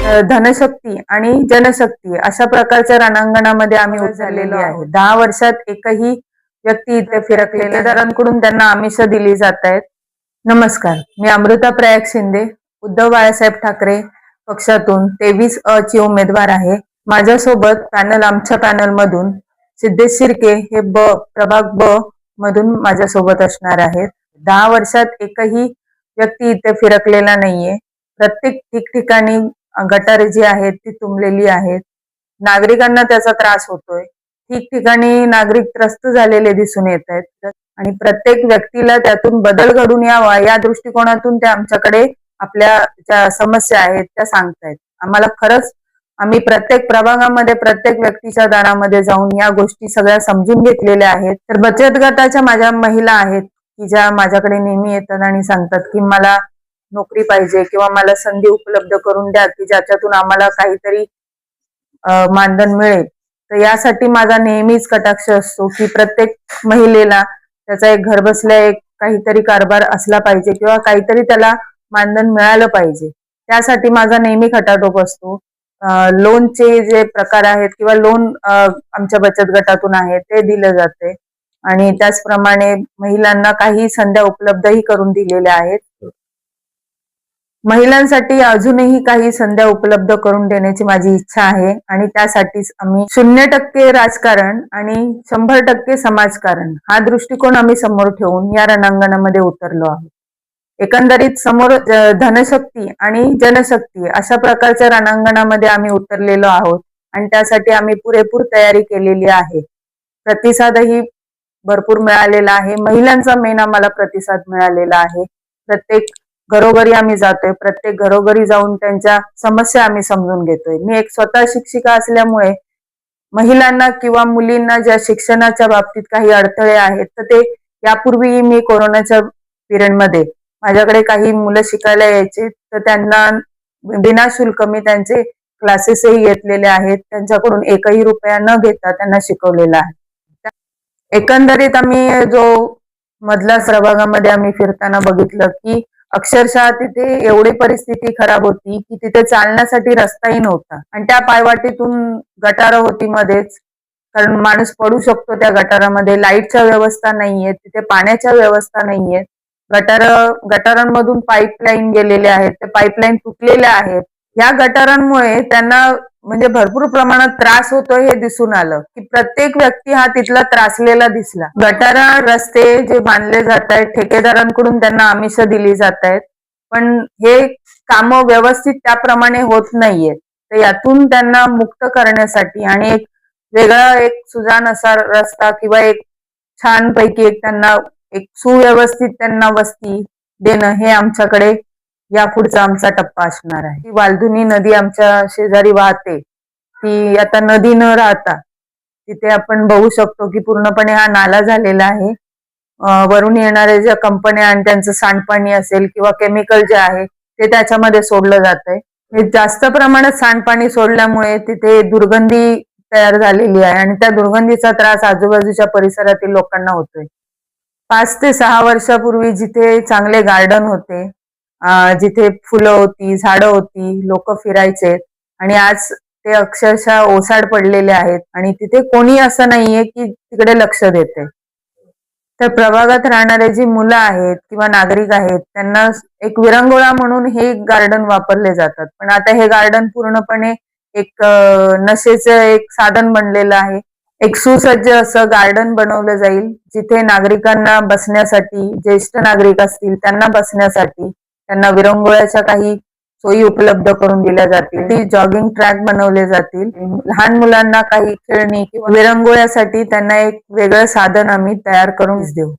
धनशक्ती आणि जनशक्ती अशा प्रकारच्या रणांगणामध्ये आम्ही उतरलेलो आहे. 10 वर्षात एकही व्यक्ती इथे फिरकलेल्या ठेकेदारांकडून त्यांना आमिष दिली जात आहेत. नमस्कार, मी अमृता प्रयाग शिंदे, उद्धव बाळासाहेब ठाकरे पक्षातून 23 ची उमेदवार आहे. माझ्यासोबत आमच्या पॅनल मधून सिद्धेश शिर्के हे प्रभाग ब मधून माझ्यासोबत असणार आहेत. 10 वर्षात एकही व्यक्ती इथे फिरकलेला नाहीये. प्रत्येक ठिकठिकाणी गटारे जी आहेत ती तुंबलेली आहेत. नागरिकांना त्याचा त्रास होतोय. ठिकठिकाणी नागरिक त्रस्त झालेले दिसून येत आहेत आणि प्रत्येक व्यक्तीला त्यातून बदल घडून यावा या दृष्टिकोनातून ते आमच्याकडे आपल्या ज्या समस्या आहेत त्या सांगतायत. आम्हाला खरंच आम्ही प्रत्येक प्रभागामध्ये प्रत्येक व्यक्तीच्या दारामध्ये जाऊन या गोष्टी सगळ्या समजून घेतलेल्या आहेत. तर बचत गटाच्या माझ्या महिला आहेत की ज्या माझ्याकडे नेहमी येतात आणि सांगतात की मला नोकरी पाहिजे किंवा मला संधी उपलब्ध करून द्या की ज्याच्यातून आम्हाला काहीतरी मानधन मिळेल. तर यासाठी माझा नेहमीच कटाक्ष असतो की प्रत्येक महिलेला त्याचा एक घरबसल्या एक काहीतरी कारभार असला पाहिजे किंवा काहीतरी त्याला मानधन मिळालं पाहिजे. त्यासाठी माझा नेहमी खटाटोप असतो. लोनचे जे प्रकार आहेत किंवा लोन आमच्या बचत गटातून आहे ते दिलं जाते आणि त्याचप्रमाणे महिलांना काही संध्या उपलब्धही करून दिलेल्या आहेत. महिलांसाठी अजूनही काही संध्या उपलब्ध करून देण्याची माझी इच्छा आहे आणि त्यासाठीच आम्ही 0% राजकारण आणि 100% समाजकारण हा दृष्टिकोन आम्ही समोर ठेवून या रणांगणामध्ये उतरलो आहोत. एकंदरीत समोर धनशक्ती आणि जनशक्ती अशा प्रकारच्या रणांगणामध्ये आम्ही उतरलेलो आहोत आणि त्यासाठी आम्ही पुरेपूर तयारी केलेली आहे. प्रतिसादही भरपूर मिळालेला आहे. महिलांचा मेन आम्हाला प्रतिसाद मिळालेला आहे. प्रत्येक घरोघरी आम्ही जातोय. प्रत्येक घरोघरी जाऊन त्यांच्या समस्या आम्ही समजून घेतोय. मी एक स्वतः शिक्षिका असल्यामुळे महिलांना किंवा मुलींना ज्या शिक्षणाच्या बाबतीत काही अडथळे आहेत तर ते यापूर्वी मी कोरोनाच्या पिरियडमध्ये माझ्याकडे काही मुलं शिकायला यायचे तर त्यांना विनाशुल्क मी त्यांचे क्लासेसही घेतलेले आहेत. त्यांच्याकडून एकही रुपया न घेता त्यांना शिकवलेला आहे. एकंदरीत आम्ही जो मधल्या प्रभागामध्ये आम्ही फिरताना बघितलं की अक्षरशः तिथे एवढी परिस्थिती खराब होती की तिथे चालण्यासाठी रस्ताही नव्हता आणि त्या पायवाटेतून गटारं होती मध्येच, कारण माणूस पडू शकतो त्या गटारामध्ये. लाईटच्या व्यवस्था नाहीये, तिथे पाण्याच्या व्यवस्था नाहीये. गटारांमधून पाईपलाईन गेलेले आहेत, त्या पाईपलाईन तुटलेल्या आहेत. या गटारांमुळे त्यांना म्हणजे भरपूर प्रमाणात त्रास होतो हे दिसून आलं की प्रत्येक व्यक्ती हा तिथला त्रासलेला दिसला. गटारा रस्ते जे बांधले जात आहेत ठेकेदारांकडून त्यांना आमिष दिली जात आहेत, पण हे काम व्यवस्थित त्याप्रमाणे होत नाहीये. तर यातून त्यांना मुक्त करण्यासाठी आणि एक वेगळा एक सुजान असा रस्ता किंवा एक छानपैकी एक त्यांना एक सुव्यवस्थित त्यांना वस्ती देणं हे आमच्याकडे या पुढचा आमचा टप्पा असणार आहे. वालधुनी नदी आमच्या शेजारी वाहते. ती आता नदी न राहता तिथे आपण बघू शकतो की पूर्णपणे हा नाला झालेला आहे. वरून येणारे ज्या कंपन्या आणि त्यांचं सांडपाणी असेल किंवा केमिकल जे आहे ते त्याच्यामध्ये सोडलं जात आहे. जास्त प्रमाणात सांडपाणी सोडल्यामुळे तिथे दुर्गंधी तयार झालेली आहे आणि त्या दुर्गंधीचा त्रास आजूबाजूच्या परिसरातील लोकांना होतोय. 5 ते 6 वर्षापूर्वी जिथे चांगले गार्डन होते, जिथे फुलं होती, झाडं होती, लोक फिरायचे आणि आज ते अक्षरशः ओसाड पडलेले आहेत आणि तिथे कोणी असं नाहीये की तिकडे लक्ष देते. तर प्रभागात राहणारे जी मुलं आहेत किंवा नागरिक आहेत त्यांना एक विरंगुळा म्हणून हे गार्डन वापरले जातात, पण आता हे गार्डन पूर्णपणे एक नशेचं एक साधन बनलेलं आहे. एक सुसज्ज असं गार्डन बनवलं जाईल जिथे नागरिकांना बसण्यासाठी, ज्येष्ठ नागरिक असतील त्यांना बसण्यासाठी त्यांना विरंगुळ्याच्या काही सोयी उपलब्ध करून दिल्या जातील. जॉगिंग ट्रॅक बनवले जातील. लहान मुलांना काही खेळणी किंवा विरंगुळ्यासाठी त्यांना एक वेगळं साधन आम्ही तयार करून देऊ.